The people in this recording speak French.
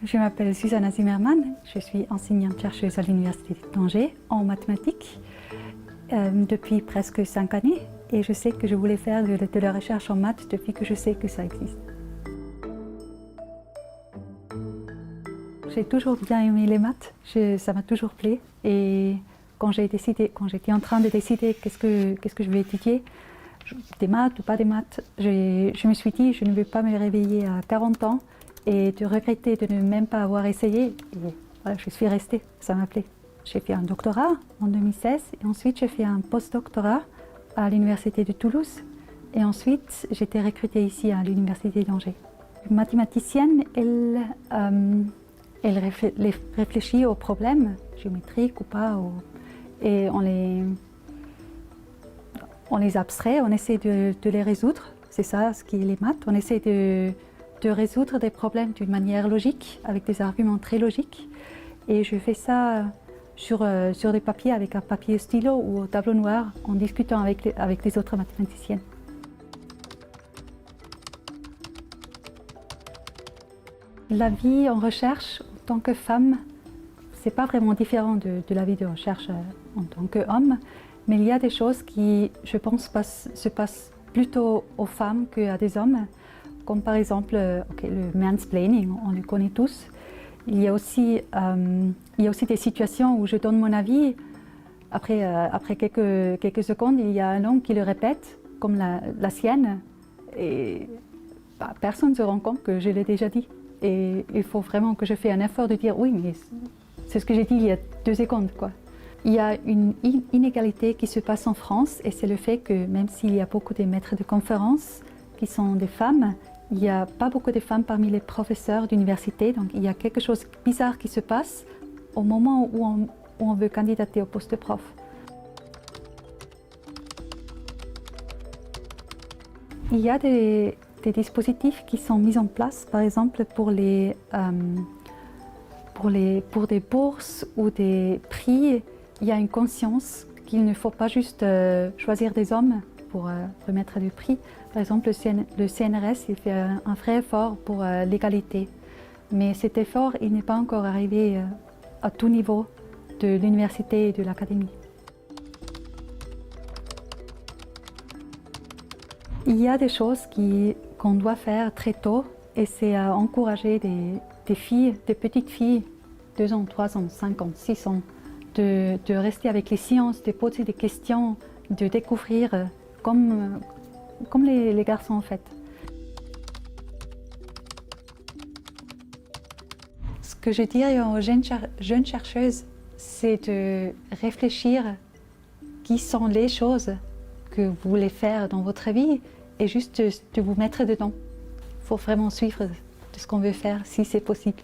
Je m'appelle Susanna Zimmermann, je suis enseignante-chercheuse à l'Université d'Angers en mathématiques depuis presque 5 années et je sais que je voulais faire de la recherche en maths depuis que je sais que ça existe. J'ai toujours bien aimé les maths, ça m'a toujours plu et quand j'étais en train de décider qu'est-ce que je vais étudier, des maths ou pas des maths, je me suis dit je ne vais pas me réveiller à 40 ans et de regretter de ne même pas avoir essayé. Et voilà, je suis restée, ça m'a plu. J'ai fait un doctorat en 2016 et ensuite j'ai fait un post-doctorat à l'Université de Toulouse et ensuite j'ai été recrutée ici à l'Université d'Angers. Une mathématicienne, elle réfléchit aux problèmes géométriques ou pas, et on les abstrait, on essaie de les résoudre, c'est ça ce qui est les maths, on essaie de résoudre des problèmes d'une manière logique, avec des arguments très logiques. Et je fais ça sur des papiers, avec un papier stylo ou au tableau noir, en discutant avec les autres mathématiciennes. La vie en recherche en tant que femme, c'est pas vraiment différent de la vie de recherche en tant qu'homme, mais il y a des choses qui, je pense, se passent plutôt aux femmes qu'à des hommes. Comme par exemple le mansplaining, on le connaît tous. Il y a aussi des situations où je donne mon avis. Après quelques secondes, il y a un homme qui le répète, comme la sienne. Et personne ne se rend compte que je l'ai déjà dit. Et il faut vraiment que je fasse un effort de dire oui, mais c'est ce que j'ai dit il y a 2 secondes, quoi. Il y a une inégalité qui se passe en France et c'est le fait que même s'il y a beaucoup de maîtres de conférences qui sont des femmes, il n'y a pas beaucoup de femmes parmi les professeurs d'université, donc il y a quelque chose de bizarre qui se passe au moment où on veut candidater au poste de prof. Il y a des dispositifs qui sont mis en place, par exemple pour des bourses ou des prix, il y a une conscience qu'il ne faut pas juste choisir des hommes pour remettre des prix. Par exemple, le CNRS il fait un vrai effort pour l'égalité. Mais cet effort il n'est pas encore arrivé à tout niveau de l'université et de l'académie. Il y a des choses qu'on doit faire très tôt et c'est encourager des filles, des petites filles, 2 ans, 3 ans, 5 ans, 6 ans, de rester avec les sciences, de poser des questions, de découvrir comme les garçons en fait. Ce que je dirais aux jeunes chercheuses, c'est de réfléchir qui sont les choses que vous voulez faire dans votre vie et juste de vous mettre dedans. Il faut vraiment suivre de ce qu'on veut faire si c'est possible.